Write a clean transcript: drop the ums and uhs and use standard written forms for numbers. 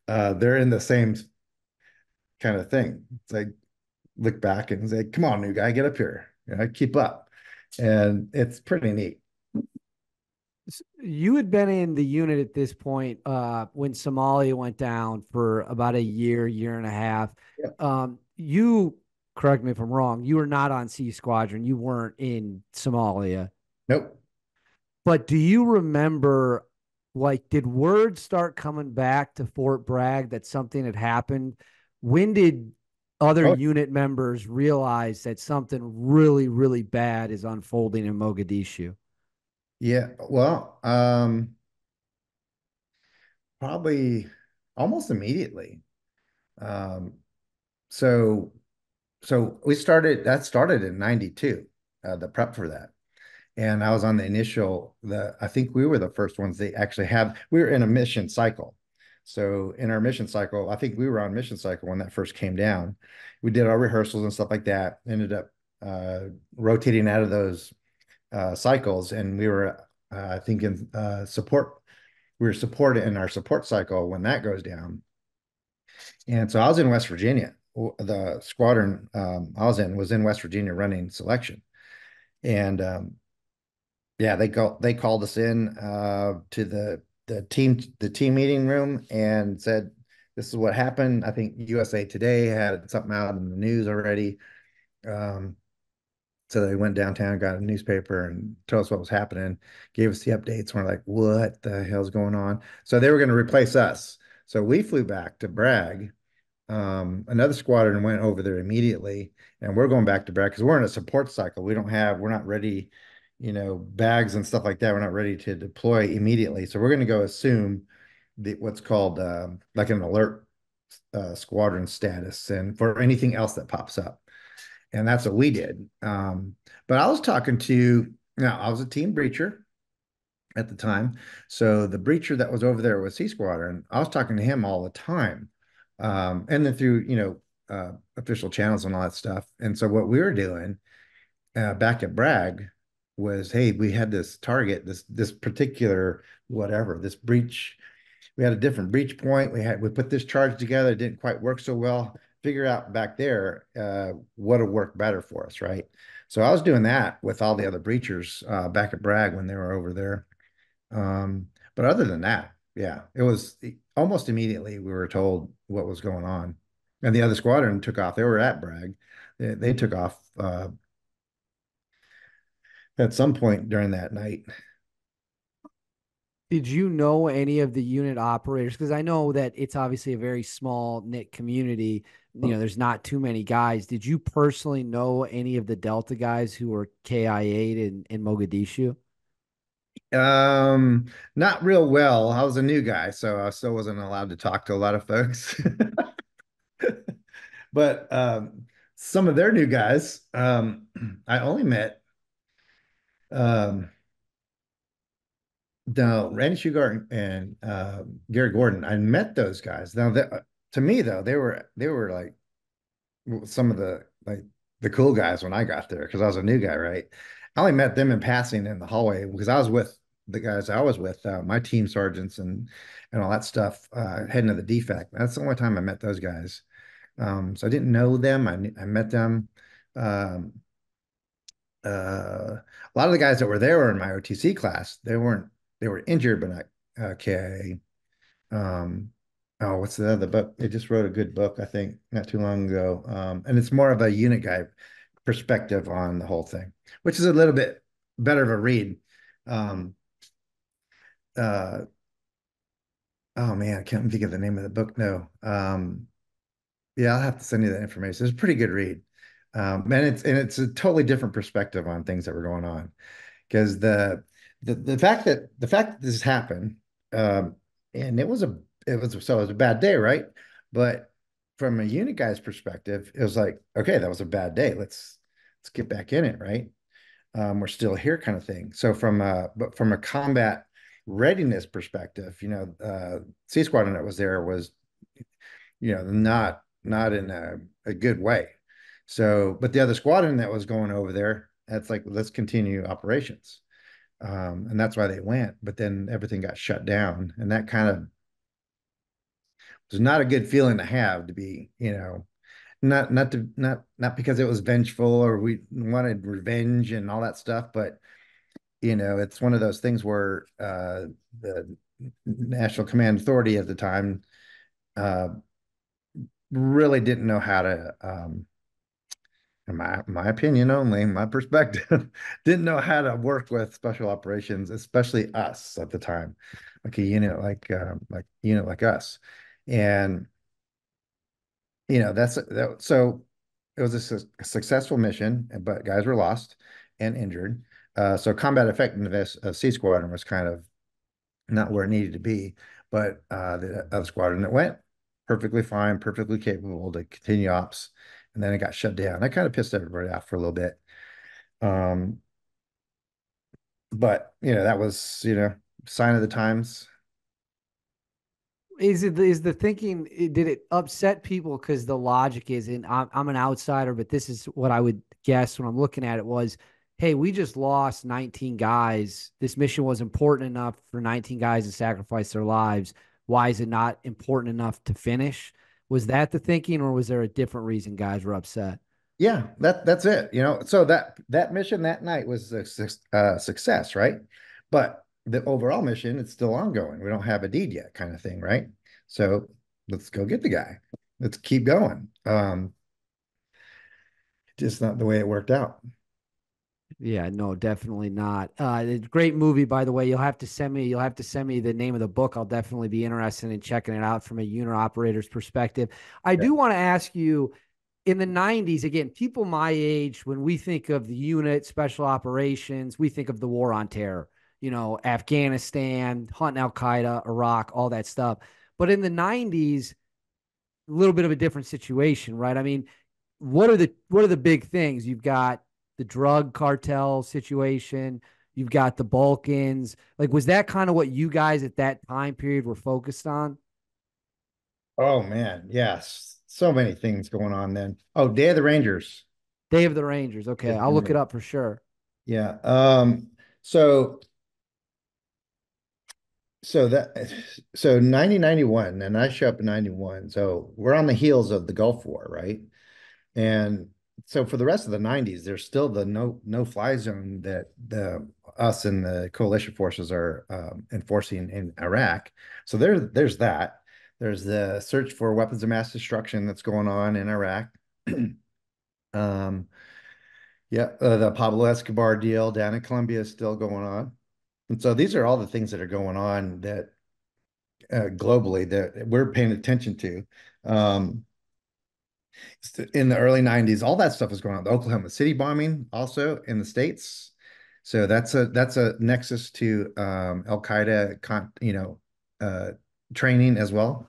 they're in the same kind of thing. It's like look back and say, "Come on, new guy, get up here, keep up," and it's pretty neat. You had been in the unit at this point when Somalia went down for about a year, year and a half. Yep. You, correct me if I'm wrong, you were not on C Squadron. You weren't in Somalia. Nope. But do you remember, like, did word start coming back to Fort Bragg that something had happened? When did other Oh, unit members realize that something really, really bad is unfolding in Mogadishu? yeah. Well, probably almost immediately. Um, so so that started in 92, the prep for that. And I was on the initial, I think we were the first ones they actually had, we were in a mission cycle. So in our mission cycle, I think we were on mission cycle when that first came down. We did our rehearsals and stuff like that, ended up rotating out of those cycles. And we were, I think, in support. We were supported in our support cycle when that goes down. And so I was in West Virginia. The squadron I was in West Virginia running selection. And yeah, they called us in to the team meeting room and said, "This is what happened." I think USA Today had something out in the news already. Um, so they went downtown, got a newspaper, and told us what was happening, gave us the updates. We're like, "What the hell's going on?" So they were going to replace us. So we flew back to Bragg. Another squadron went over there immediately, and we're going back to Bragg because we're in a support cycle. We're not ready, bags and stuff like that. We're not ready to deploy immediately. So we're going to go assume what's called like an alert squadron status and for anything else that pops up. And that's what we did. But I was talking to, now I was a team breacher at the time. So the breacher that was over there with C Squadron, I was talking to him all the time. And then through, official channels and all that stuff. And so what we were doing back at Bragg was, hey, we had this target, this particular whatever, this breach. We had a different breach point. We put this charge together. It didn't quite work so well. Figure out back there what'll work better for us, right? So I was doing that with all the other breachers back at Bragg when they were over there. But other than that, yeah, it was almost immediately we were told what was going on. And the other squadron took off. They were at Bragg. They took off at some point during that night. Did you know any of the unit operators? Because I know that it's obviously a very small knit community. There's not too many guys. Did you personally know any of the Delta guys who were KIA'd in Mogadishu? Um, Not real well. I was a new guy, so I still wasn't allowed to talk to a lot of folks. But some of their new guys, I only met um, no, Randy Shugart and Gary Gordon. I met those guys. Now, to me though, they were like some of the cool guys when I got there because I was a new guy, right? I only met them in passing in the hallway because I was with the guys I was with, my team sergeants and all that stuff, heading to the defect. That's the only time I met those guys. So I didn't know them. I met them. Um, a lot of the guys that were there were in my OTC class. They were injured, but not KIA. Oh, what's the other book? They just wrote a good book, I think, not too long ago. And it's more of a unit guy perspective on the whole thing, which is a little bit better of a read. Um, uh, oh man, I can't think of the name of the book. No. Yeah, I'll have to send you that information. It's a pretty good read. And it's a totally different perspective on things that were going on. Because the fact that this happened, um, and it was a bad day, right? But from a unit guy's perspective, it was like, okay, that was a bad day. Let's get back in it, right? We're still here, kind of thing. So from a combat readiness perspective, C Squadron that was there was, not in a good way. So, but the other squadron that was going over there, that's like, let's continue operations. And that's why they went. But then everything got shut down, and that kind of was not a good feeling to have to be, not because it was vengeful or we wanted revenge and all that stuff, but it's one of those things where the National Command Authority at the time uh, really didn't know how to, in my opinion only, my perspective, didn't know how to work with special operations, especially us at the time, like a unit like us, and so it was a successful mission, but guys were lost and injured. So combat effectiveness of C Squadron was kind of not where it needed to be, but the other squadron, it went perfectly fine, perfectly capable to continue ops, and then it got shut down. That kind of pissed everybody off for a little bit. Um, but that was sign of the times. Is the thinking, did it upset people because the logic is, and I'm an outsider, but this is what I would guess when I'm looking at it was, hey, we just lost 19 guys. This mission was important enough for 19 guys to sacrifice their lives. Why is it not important enough to finish? Was that the thinking, or was there a different reason guys were upset? Yeah, that's it. So that mission that night was a success, right? But the overall mission, it's still ongoing. We don't have a deed yet, kind of thing, right? So let's go get the guy. Let's keep going. Just not the way it worked out. Yeah, no, definitely not. Great movie, by the way. You'll have to send me the name of the book. I'll definitely be interested in checking it out from a unit operator's perspective. I Yeah. do want to ask you, in the 90s, again, people my age, when we think of the unit, special operations, we think of the war on terror, Afghanistan, hunting Al Qaeda, Iraq, all that stuff. But in the 90s, a little bit of a different situation, right? I mean, what are the big things? You've got the drug cartel situation, you've got the Balkans. Like, was that kind of what you guys at that time period were focused on? Oh man, yes. So many things going on then. Oh, Day of the Rangers. Day of the Rangers. Okay, Yes, I'll look it up for sure. yeah. So so that so 1991, and I show up in 91. So we're on the heels of the Gulf War, right? And so for the rest of the 90s, there's still the no fly zone that the us and the coalition forces are enforcing in Iraq. So there's that. There's the search for weapons of mass destruction that's going on in Iraq. Um, yeah, the Pablo Escobar deal down in Colombia is still going on. And so these are all the things that are going on that globally that we're paying attention to. Um, in the early 90s, all that stuff was going on. The Oklahoma City bombing also in the States. So that's a nexus to Al Qaeda training as well.